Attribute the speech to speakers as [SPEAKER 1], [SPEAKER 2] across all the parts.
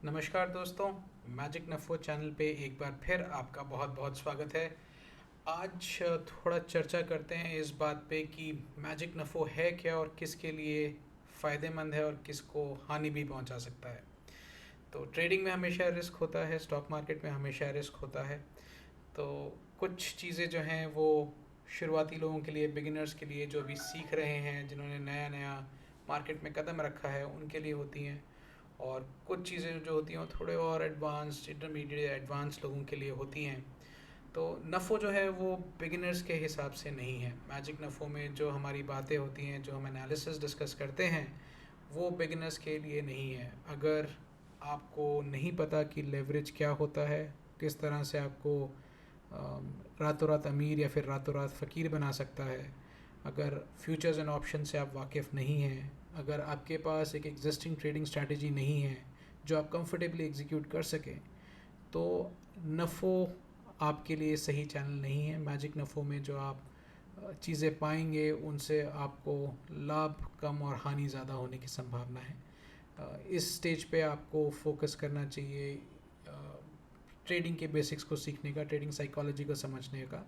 [SPEAKER 1] नमस्कार दोस्तों। Magic नफ़ो channel पे एक बार फिर आपका बहुत बहुत स्वागत है। आज थोड़ा चर्चा करते हैं इस बात पे कि मैजिक नफ़ो है क्या और किसके लिए फ़ायदेमंद है और किसको हानि भी पहुंचा सकता है। तो ट्रेडिंग में हमेशा रिस्क होता है, स्टॉक मार्केट में हमेशा रिस्क होता है। तो कुछ चीज़ें जो हैं वो शुरुआती लोगों के लिए, बिगिनर्स के लिए, जो अभी सीख रहे हैं, जिन्होंने नया नया मार्केट में कदम रखा है, उनके लिए होती हैं। और कुछ चीज़ें जो होती हैं वो थोड़े और एडवांस्ड, इंटरमीडिएट, एडवांस लोगों के लिए होती हैं। तो नफ़ो जो है वो बिगिनर्स के हिसाब से नहीं है। मैजिक नफ़ो में जो हमारी बातें होती हैं, जो हम एनालिसिस डिस्कस करते हैं, वो बिगिनर्स के लिए नहीं है। अगर आपको नहीं पता कि लेवरेज क्या होता है, किस तरह से आपको रातों रात अमीर या फिर रातों रात फ़कीर बना सकता है, अगर फ्यूचर्स एंड ऑप्शन से आप वाकिफ़ नहीं हैं, अगर आपके पास एक एग्जिस्टिंग ट्रेडिंग स्ट्रैटेजी नहीं है जो आप कंफर्टेबली एग्जीक्यूट कर सकें, तो नफ़ो आपके लिए सही चैनल नहीं है। मैजिक नफ़ो में जो आप चीज़ें पाएंगे उनसे आपको लाभ कम और हानि ज़्यादा होने की संभावना है। इस स्टेज पे आपको फोकस करना चाहिए ट्रेडिंग के बेसिक्स को सीखने का, ट्रेडिंग साइकोलॉजी को समझने का।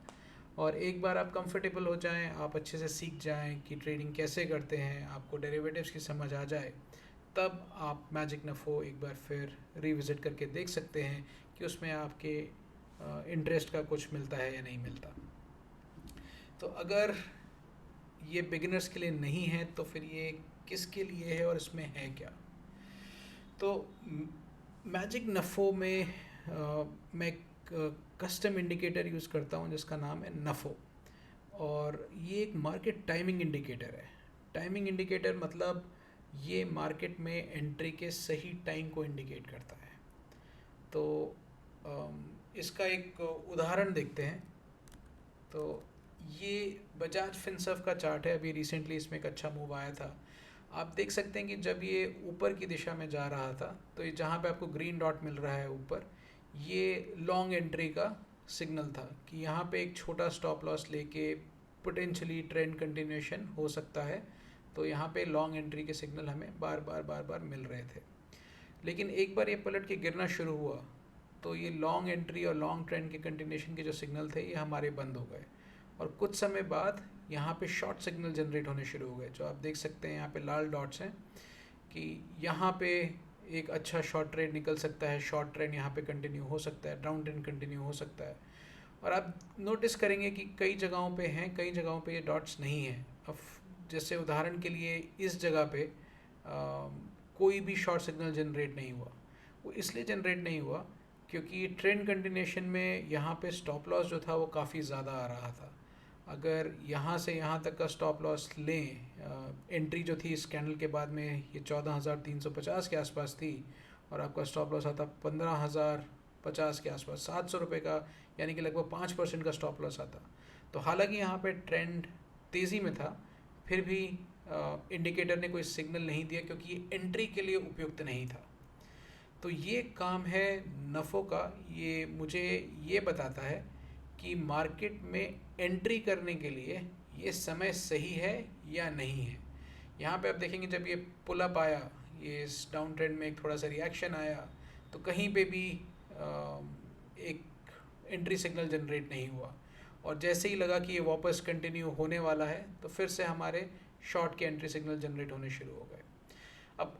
[SPEAKER 1] और एक बार आप कंफर्टेबल हो जाएं, आप अच्छे से सीख जाएं कि ट्रेडिंग कैसे करते हैं, आपको डेरिवेटिव्स की समझ आ जाए, तब आप मैजिक नफ़ो एक बार फिर रिविज़िट करके देख सकते हैं कि उसमें आपके इंटरेस्ट का कुछ मिलता है या नहीं मिलता। तो अगर ये बिगिनर्स के लिए नहीं है तो फिर ये किसके लिए है और इसमें है क्या? तो मैजिक नफ़ो में मैं एक कस्टम इंडिकेटर यूज़ करता हूँ जिसका नाम है नफ़ो। और ये एक मार्केट टाइमिंग इंडिकेटर है। टाइमिंग इंडिकेटर मतलब ये मार्केट में एंट्री के सही टाइम को इंडिकेट करता है। तो इसका एक उदाहरण देखते हैं। तो ये बजाज फिनसर्व का चार्ट है। अभी रिसेंटली इसमें एक अच्छा मूव आया था। आप देख सकते हैं कि जब ये ऊपर की दिशा में जा रहा था, तो ये जहाँ पे आपको ग्रीन डॉट मिल रहा है ऊपर, ये लॉन्ग एंट्री का सिग्नल था कि यहाँ पे एक छोटा स्टॉप लॉस लेके पोटेंशियली ट्रेंड कंटिन्यूएशन हो सकता है। तो यहाँ पे लॉन्ग एंट्री के सिग्नल हमें बार बार बार बार मिल रहे थे। लेकिन एक बार ये पलट के गिरना शुरू हुआ तो ये लॉन्ग एंट्री और लॉन्ग ट्रेंड के कंटिन्यूएशन के जो सिग्नल थे ये हमारे बंद हो गए। और कुछ समय बाद यहाँ पे शॉर्ट सिग्नल जनरेट होने शुरू हो गए, जो आप देख सकते हैं यहाँ पे लाल डॉट्स हैं कि यहाँ पे एक अच्छा शॉर्ट ट्रेड निकल सकता है, शॉर्ट ट्रेंड यहाँ पे कंटिन्यू हो सकता है, डाउन ट्रेंड कंटिन्यू हो सकता है। और आप नोटिस करेंगे कि कई जगहों पे हैं, कई जगहों पे ये डॉट्स नहीं हैं। अब जैसे उदाहरण के लिए इस जगह पे कोई भी शॉर्ट सिग्नल जनरेट नहीं हुआ। वो इसलिए जनरेट नहीं हुआ क्योंकि ट्रेंड कंटिन्यूएशन में यहाँ पे स्टॉप लॉस जो था वो काफ़ी ज़्यादा आ रहा था। अगर यहाँ से यहाँ तक का स्टॉप लॉस लें, एंट्री जो थी इस कैंडल के बाद में ये 14,350 के आसपास थी, और आपका स्टॉप लॉस आता 15,050 के आसपास, 700 रुपये का, यानी कि लगभग 5% का स्टॉप लॉस आता। तो हालांकि यहाँ पे ट्रेंड तेज़ी में था, फिर भी इंडिकेटर ने कोई सिग्नल नहीं दिया क्योंकि ये एंट्री के लिए उपयुक्त नहीं था। तो ये काम है नफ़ो का। ये मुझे ये बताता है कि मार्केट में एंट्री करने के लिए ये समय सही है या नहीं है। यहाँ पे आप देखेंगे जब ये पुल अप आया, ये इस डाउन ट्रेंड में एक थोड़ा सा रिएक्शन आया, तो कहीं पे भी एक एंट्री सिग्नल जनरेट नहीं हुआ। और जैसे ही लगा कि ये वापस कंटिन्यू होने वाला है, तो फिर से हमारे शॉर्ट के एंट्री सिग्नल जनरेट होने शुरू हो गए। अब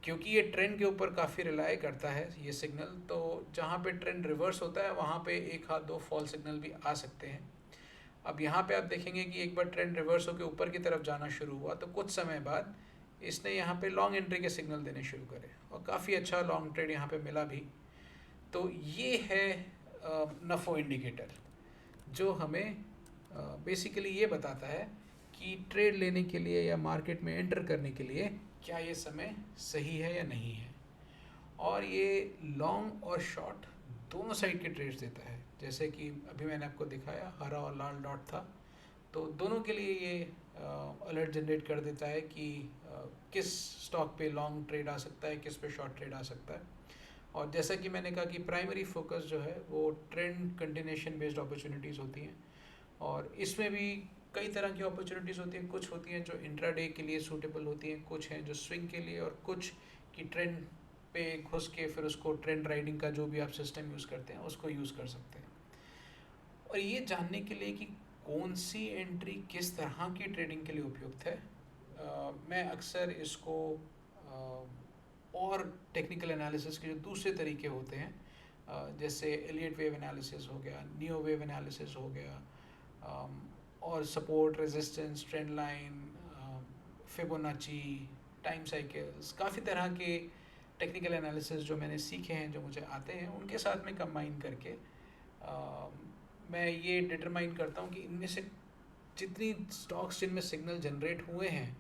[SPEAKER 1] क्योंकि ये ट्रेंड के ऊपर काफ़ी रिलाई करता है ये सिग्नल, तो जहाँ पे ट्रेंड रिवर्स होता है वहाँ पे एक हाथ दो फॉल सिग्नल भी आ सकते हैं। अब यहाँ पे आप देखेंगे कि एक बार ट्रेंड रिवर्स होकर ऊपर की तरफ जाना शुरू हुआ तो कुछ समय बाद इसने यहाँ पे लॉन्ग एंट्री के सिग्नल देने शुरू करे और काफ़ी अच्छा लॉन्ग ट्रेड यहाँ पे मिला भी। तो ये है नफ़ो इंडिकेटर, जो हमें बेसिकली ये बताता है कि ट्रेड लेने के लिए या मार्केट में एंटर करने के लिए क्या ये समय सही है या नहीं है। और ये लॉन्ग और शॉर्ट दोनों साइड के ट्रेड्स देता है। जैसे कि अभी मैंने आपको दिखाया हरा और लाल डॉट था, तो दोनों के लिए ये अलर्ट जनरेट कर देता है कि किस स्टॉक पे लॉन्ग ट्रेड आ सकता है, किस पे शॉर्ट ट्रेड आ सकता है। और जैसा कि मैंने कहा कि प्राइमरी फोकस जो है वो ट्रेंड कंटिन्यूएशन बेस्ड अपॉर्चुनिटीज़ होती हैं। और इसमें भी कई तरह की अपॉर्चुनिटीज़ होती हैं। कुछ होती हैं जो इंट्राडे के लिए सूटेबल होती हैं, कुछ हैं जो स्विंग के लिए, और कुछ की ट्रेंड पे घुस के फिर उसको ट्रेंड राइडिंग का जो भी आप सिस्टम यूज़ करते हैं उसको यूज़ कर सकते हैं। और ये जानने के लिए कि कौन सी एंट्री किस तरह की ट्रेडिंग के लिए उपयुक्त है, मैं अक्सर इसको और टेक्निकल एनालिसिस के जो दूसरे तरीके होते हैं, जैसे एलियट वेव एनालिसिस हो गया, नियो वेव एनालिसिस हो गया, और support, resistance, trend line, Fibonacci, time cycles, काफ़ी तरह के टेक्निकल एनालिसिस जो मैंने सीखे हैं, जो मुझे आते हैं, उनके साथ में कंबाइन करके मैं ये डिटरमाइन करता हूँ कि इनमें से जितनी स्टॉक्स जिनमें सिग्नल जनरेट हुए हैं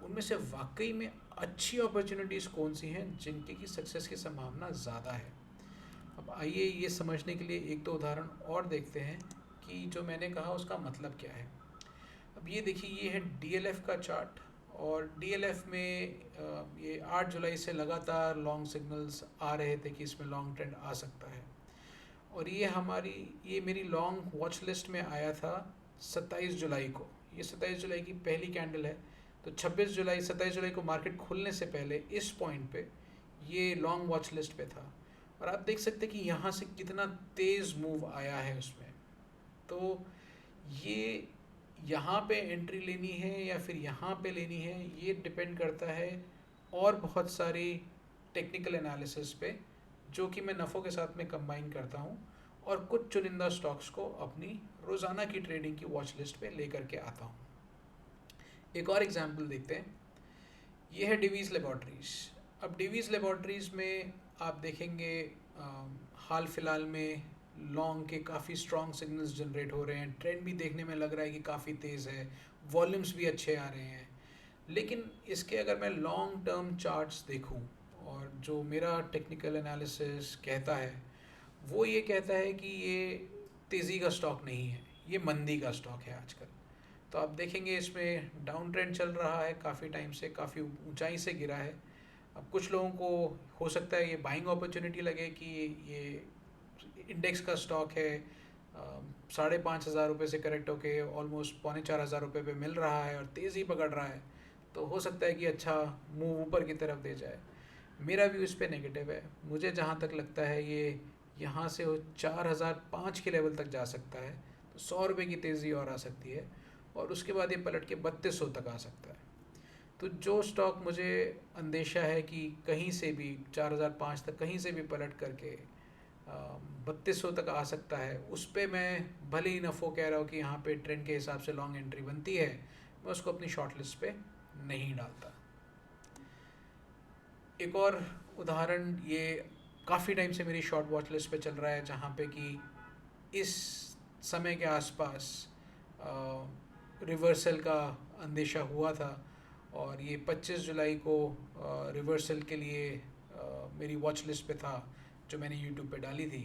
[SPEAKER 1] उनमें से वाकई में अच्छी अपॉर्चुनिटीज़ कौन सी हैं जिनके की सक्सेस की संभावना ज़्यादा है। अब आइए ये समझने के लिए एक दो उदाहरण और देखते हैं कि जो मैंने कहा उसका मतलब क्या है। अब ये देखिए, ये है डीएलएफ का चार्ट, और डीएलएफ में ये 8 जुलाई से लगातार लॉन्ग सिग्नल्स आ रहे थे कि इसमें लॉन्ग ट्रेंड आ सकता है। और ये मेरी लॉन्ग वॉच लिस्ट में आया था 27 जुलाई को। ये 27 जुलाई की पहली कैंडल है, तो 27 जुलाई को मार्केट खुलने से पहले इस पॉइंट पे ये लॉन्ग वॉच लिस्ट पे था। और आप देख सकते हैं कि यहाँ से कितना तेज़ मूव आया है उसमें। तो ये यहाँ पे एंट्री लेनी है या फिर यहाँ पे लेनी है, ये डिपेंड करता है और बहुत सारी टेक्निकल एनालिसिस पे, जो कि मैं नफ़ो के साथ में कंबाइन करता हूँ और कुछ चुनिंदा स्टॉक्स को अपनी रोज़ाना की ट्रेडिंग की वॉच लिस्ट पे लेकर के आता हूँ। एक और एग्जांपल देखते हैं। ये है डिवीज़ लेबॉर्ट्रीज़। अब डिवीज़ लेबॉर्ट्रीज़ में आप देखेंगे हाल फिलहाल में लॉन्ग के काफ़ी स्ट्रॉन्ग सिग्नल्स जनरेट हो रहे हैं, ट्रेंड भी देखने में लग रहा है कि काफ़ी तेज़ है, वॉल्यूम्स भी अच्छे आ रहे हैं। लेकिन इसके अगर मैं लॉन्ग टर्म चार्ट्स देखूं, और जो मेरा टेक्निकल एनालिसिस कहता है वो ये कहता है कि ये तेज़ी का स्टॉक नहीं है, ये मंदी का स्टॉक है आजकल। तो आप देखेंगे इसमें डाउन ट्रेंड चल रहा है, काफ़ी टाइम से काफ़ी ऊंचाई से गिरा है। अब कुछ लोगों को हो सकता है ये बाइंग अपॉर्चुनिटी लगे कि ये इंडेक्स का स्टॉक है, 5,500 रुपये से करेक्ट होके ऑलमोस्ट 3,400 रुपये पे मिल रहा है और तेज़ी पकड़ रहा है, तो हो सकता है कि अच्छा मूव ऊपर की तरफ दे जाए। मेरा व्यू इस पे नेगेटिव है। मुझे जहाँ तक लगता है ये यहाँ से 4,005 के लेवल तक जा सकता है, तो 100 रुपये की तेज़ी और आ सकती है, और उसके बाद ये पलट के 3200 तक आ सकता है। तो जो स्टॉक मुझे अंदेशा है कि कहीं से भी 4,005 तक कहीं से भी पलट करके 3200 तक आ सकता है, उस पर मैं भले ही नफ़ो कह रहा हूँ कि यहाँ पे ट्रेंड के हिसाब से लॉन्ग एंट्री बनती है, मैं उसको अपनी शॉर्ट लिस्ट पे नहीं डालता। एक और उदाहरण, ये काफ़ी टाइम से मेरी शॉर्ट वॉच लिस्ट पे चल रहा है, जहाँ पे कि इस समय के आसपास रिवर्सल का अंदेशा हुआ था, और ये 25 जुलाई को रिवर्सल के लिए मेरी वॉच लिस्ट पे था, जो मैंने यूट्यूब पे डाली थी।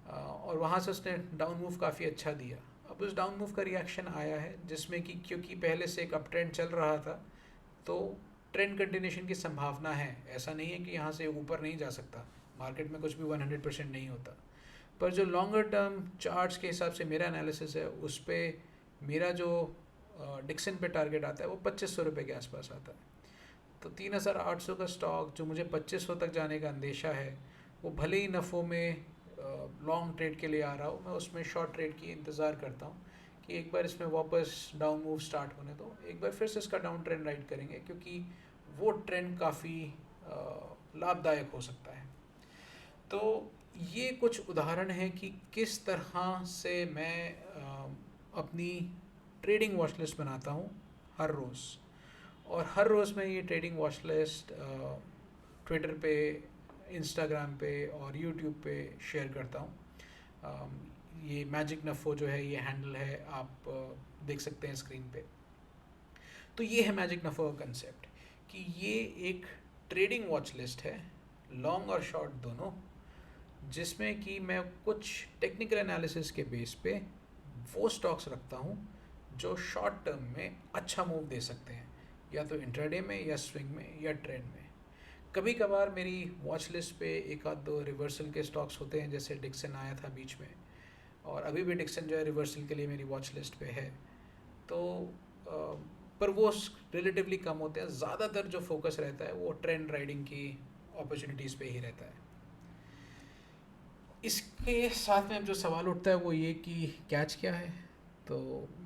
[SPEAKER 1] और वहाँ से उसने डाउन मूव काफ़ी अच्छा दिया। अब उस डाउन मूव का रिएक्शन आया है, जिसमें कि क्योंकि पहले से एक अप ट्रेंड चल रहा था, तो ट्रेंड कंटिन्यूशन की संभावना है। ऐसा नहीं है कि यहाँ से ऊपर नहीं जा सकता, मार्केट में कुछ भी 100% नहीं होता। पर जो लॉन्गर टर्म चार्ट्स के हिसाब से मेरा एनालिसिस है, उस पर मेरा जो डिक्सन पे टारगेट आता है वो 2,500 रुपये के आसपास आता है। तो 3,800 का स्टॉक जो मुझे 2,500 तक जाने का अंदेशा है, वो भले ही नफ़ो में लॉन्ग ट्रेड के लिए आ रहा हूँ, मैं उसमें शॉर्ट ट्रेड की इंतज़ार करता हूँ कि एक बार इसमें वापस डाउन मूव स्टार्ट होने दो, एक बार फिर से इसका डाउन ट्रेंड राइड करेंगे, क्योंकि वो ट्रेंड काफ़ी लाभदायक हो सकता है। तो ये कुछ उदाहरण हैं कि किस तरह से मैं अपनी ट्रेडिंग वॉच लिस्ट बनाता हूँ हर रोज़। और हर रोज़ मैं ये ट्रेडिंग वॉच लिस्ट ट्विटर पे, इंस्टाग्राम पे और यूट्यूब पे शेयर करता हूँ। ये मैजिक नफ़ो जो है, ये हैंडल है, आप देख सकते हैं स्क्रीन पे। तो ये है मैजिक नफ़ो का कंसेप्ट, कि ये एक ट्रेडिंग वॉच लिस्ट है, लॉन्ग और शॉर्ट दोनों, जिसमें कि मैं कुछ टेक्निकल एनालिसिस के बेस पे वो स्टॉक्स रखता हूँ जो शॉर्ट टर्म में अच्छा मूव दे सकते हैं, या तो इंट्राडे में या स्विंग में या ट्रेंड में। कभी कभार मेरी वॉच लिस्ट पे एक आध दो रिवर्सल के स्टॉक्स होते हैं, जैसे डिक्सन आया था बीच में, और अभी भी डिक्सन जो है रिवर्सल के लिए मेरी वॉच लिस्ट पे है। तो पर वो रिलेटिवली कम होते हैं। ज़्यादातर जो फोकस रहता है वो ट्रेंड राइडिंग की अपॉर्चुनिटीज़ पे ही रहता है। इसके साथ में अब जो सवाल उठता है वो ये कि कैच क्या है। तो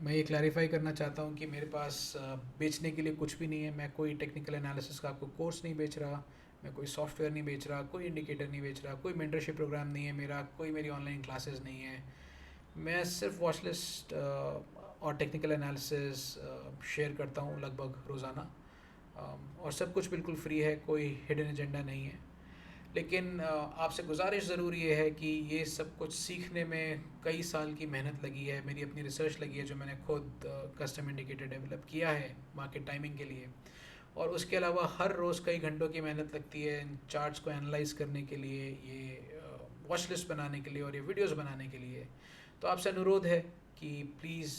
[SPEAKER 1] मैं ये क्लैरिफाई करना चाहता हूँ कि मेरे पास बेचने के लिए कुछ भी नहीं है। मैं कोई टेक्निकल एनालिसिस का आपको कोर्स नहीं बेच रहा, मैं कोई सॉफ्टवेयर नहीं बेच रहा, कोई इंडिकेटर नहीं बेच रहा, कोई मेंटरशिप प्रोग्राम नहीं है मेरा, कोई मेरी ऑनलाइन क्लासेस नहीं है। मैं सिर्फ वॉच लिस्ट और टेक्निकल एनालिसिस शेयर करता हूँ लगभग रोज़ाना, और सब कुछ बिल्कुल फ्री है, कोई हिडन एजेंडा नहीं है। लेकिन आपसे गुजारिश ज़रूर ये है कि ये सब कुछ सीखने में कई साल की मेहनत लगी है, मेरी अपनी रिसर्च लगी है जो मैंने खुद कस्टम इंडिकेटर डेवलप किया है मार्केट टाइमिंग के लिए। और उसके अलावा हर रोज़ कई घंटों की मेहनत लगती है इन चार्ट्स को एनालाइज करने के लिए, ये वॉच लिस्ट बनाने के लिए और ये वीडियोस बनाने के लिए। तो आपसे अनुरोध है कि प्लीज़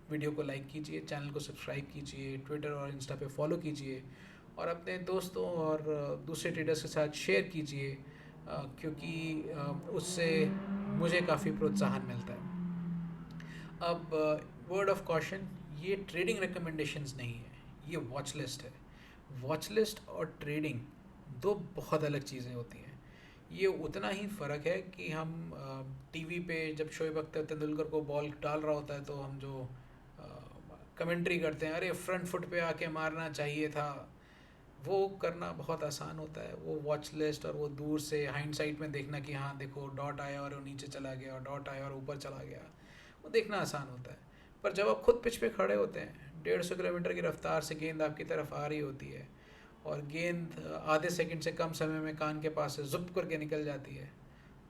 [SPEAKER 1] वीडियो को लाइक कीजिए, चैनल को सब्सक्राइब कीजिए, ट्विटर और इंस्टा पे फॉलो कीजिए और अपने दोस्तों और दूसरे ट्रेडर्स के साथ शेयर कीजिए, क्योंकि उससे मुझे काफ़ी प्रोत्साहन मिलता है। अब वर्ड ऑफ कॉशन, ये ट्रेडिंग रिकमेंडेशंस नहीं है, ये वॉच लिस्ट है। वॉच लिस्ट और ट्रेडिंग दो बहुत अलग चीज़ें होती हैं। ये उतना ही फ़र्क है कि हम टीवी पे जब शोएब अख्तर तेंदुलकर को बॉल डाल रहा होता है तो हम जो कमेंट्री करते हैं, अरे फ्रंट फुट पे आके मारना चाहिए था, वो करना बहुत आसान होता है। वो वॉच लिस्ट और वो दूर से हाइंडसाइट में देखना कि हाँ देखो डॉट आया और वो नीचे चला गया और डॉट आया और ऊपर चला गया, वो देखना आसान होता है। पर जब आप खुद पिच पे खड़े होते हैं, 150 किलोमीटर की रफ्तार से गेंद आपकी तरफ आ रही होती है और गेंद आधे सेकंड से कम समय में कान के पास से जुप करके निकल जाती है,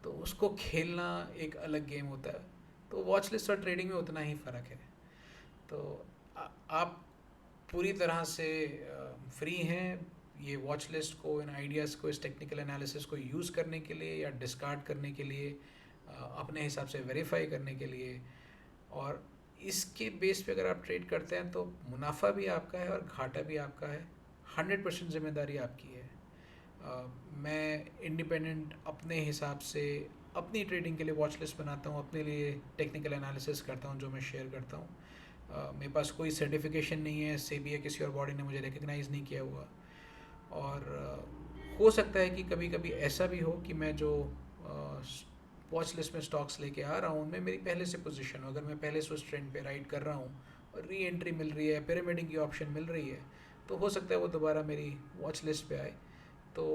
[SPEAKER 1] तो उसको खेलना एक अलग गेम होता है। तो वॉच लिस्ट और ट्रेडिंग में उतना ही फ़र्क है। तो आप पूरी तरह से फ्री हैं ये वॉच लिस्ट को, इन आइडियाज़ को, इस टेक्निकल एनालिसिस को यूज़ करने के लिए या डिस्कार्ड करने के लिए, अपने हिसाब से वेरीफाई करने के लिए। और इसके बेस पे अगर आप ट्रेड करते हैं तो मुनाफा भी आपका है और घाटा भी आपका है। 100% जिम्मेदारी आपकी है। मैं इंडिपेंडेंट अपने हिसाब से अपनी ट्रेडिंग के लिए वॉच लिस्ट बनाता हूँ, अपने लिए टेक्निकल एनालिसिस करता हूँ जो मैं शेयर करता हूँ। मेरे पास कोई सर्टिफिकेशन नहीं है, सेबी या किसी और बॉडी ने मुझे रिकग्नाइज़ नहीं किया हुआ। और हो सकता है कि कभी कभी ऐसा भी हो कि मैं जो वॉच लिस्ट में स्टॉक्स लेके आ रहा हूँ उनमें मेरी पहले से पोजीशन हो, अगर मैं पहले से उस ट्रेंड पे राइड कर रहा हूँ और री एंट्री मिल रही है, पिरामिडिंग की ऑप्शन मिल रही है, तो हो सकता है वो दोबारा मेरी वॉच लिस्ट पे आए। तो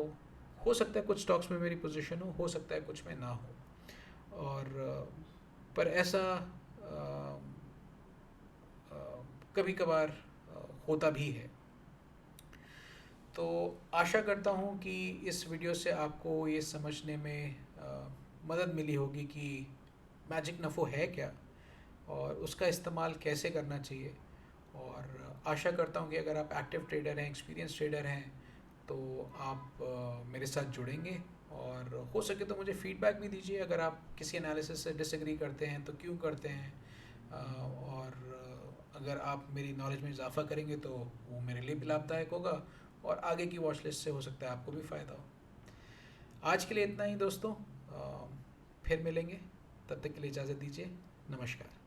[SPEAKER 1] हो सकता है कुछ स्टॉक्स में मेरी पोजीशन हो सकता है कुछ में ना हो। और पर ऐसा कभी कभार होता भी है। तो आशा करता हूँ कि इस वीडियो से आपको ये समझने में मदद मिली होगी कि मैजिक नफ़ो है क्या और उसका इस्तेमाल कैसे करना चाहिए। और आशा करता हूँ कि अगर आप एक्टिव ट्रेडर हैं, एक्सपीरियंस ट्रेडर हैं, तो आप मेरे साथ जुड़ेंगे और हो सके तो मुझे फ़ीडबैक भी दीजिए। अगर आप किसी एनालिसिस से डिसएग्री करते हैं तो क्यों करते हैं, और अगर आप मेरी नॉलेज में इजाफा करेंगे तो वो मेरे लिए भी लाभदायक होगा और आगे की वॉच लिस्ट से हो सकता है आपको भी फ़ायदा हो। आज के लिए इतना ही दोस्तों, फिर मिलेंगे, तब तक के लिए इजाज़त दीजिए। नमस्कार।